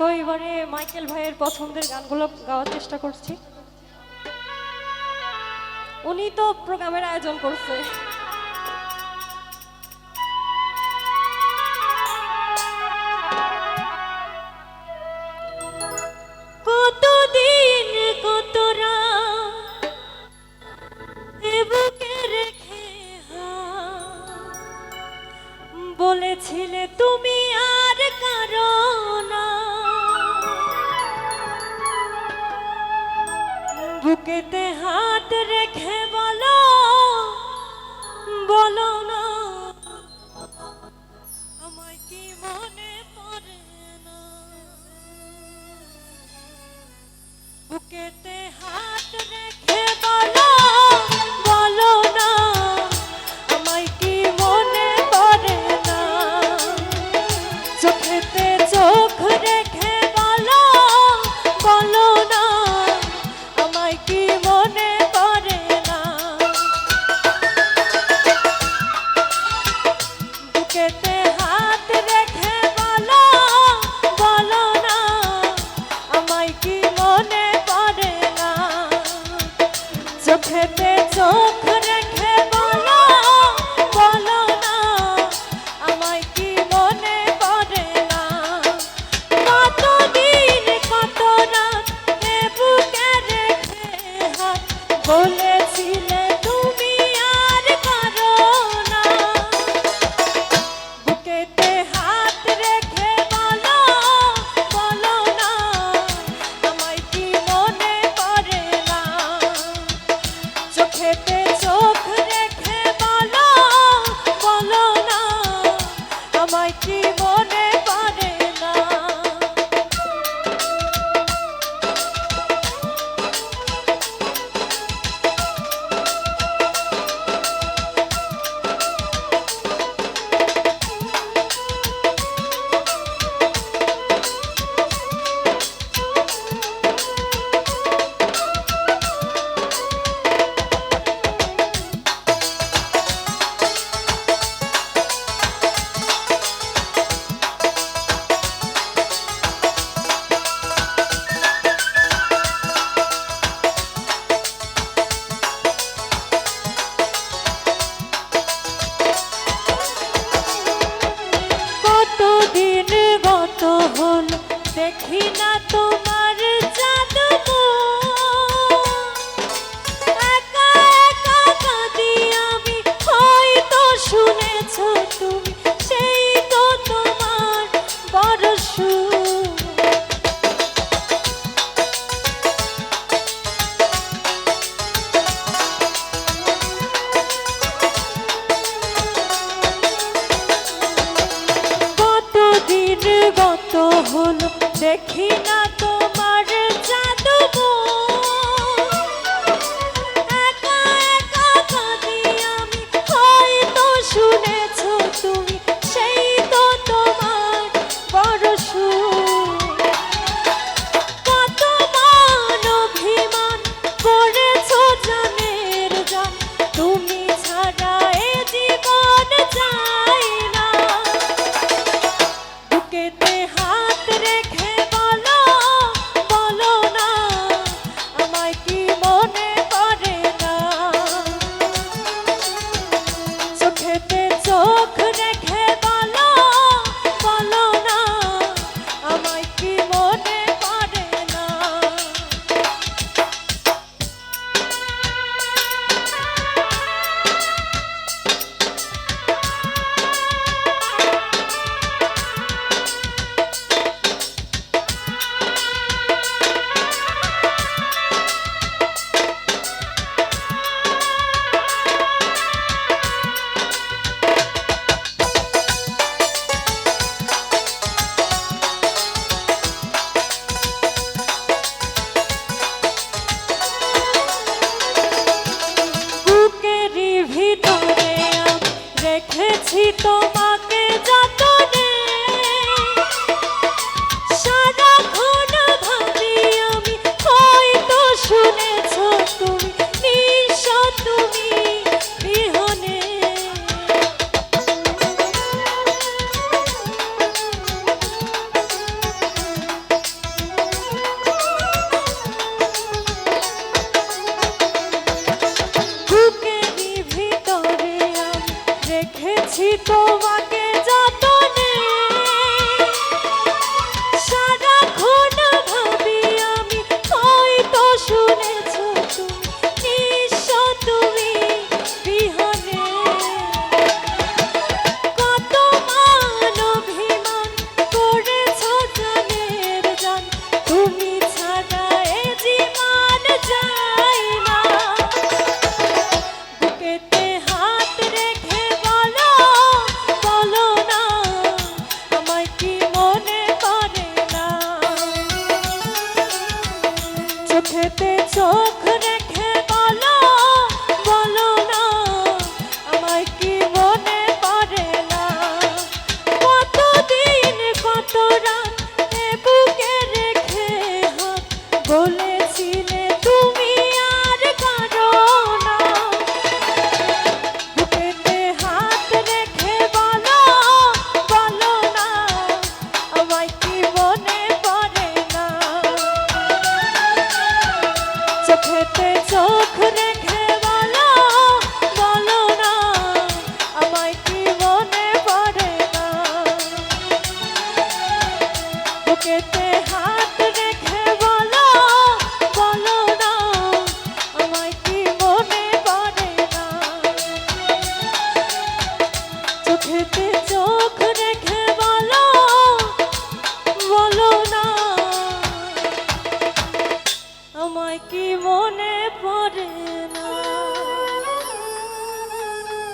তো এবারে মাইকেল ভাইয়ের পছন্দের গানগুলো গাওয়ার চেষ্টা করছি। উনি তো প্রোগ্রামের আয়োজন করছে। কতদিন কত রাত বুকে রেখে বলেছিলে তুমি আর কারো না, বুকেতে হাত রেখে বলো বলো না, আমায় কি মনে পড়ে না। বুকেতে হাত রেখে বলো বলো না, আমায় কি মনে পড়ে না। চোখেতে চোখ রেখে বলো বলো না, আমায় কি মনে পড়ে না। বুকেতে হাত রেখে বলো বলো না, আমায় কি মনে পড়ে না। চোখেতে চোখ রেখে বলো বলো না, আমায় কি মনে পড়ে না। কতদিন কত রাত এ বুকে রেখে হাত বলেছিলে তুমি আর কারো না। বুকেতে হাত রেখে বলো বলো না, আমায় কি মনে পড়ে না। চোখেতে চোখ রেখে বলো বলো না, আমায় কি মনে পড়ে না। কতদিন গত হলো দেখি না তোমার জাদু একা একা কাঁদি আমি, হয়তো শুনেছ তুমি সেই তো তোমার বড় সুর। কতদিন গত হলো দেখি না তো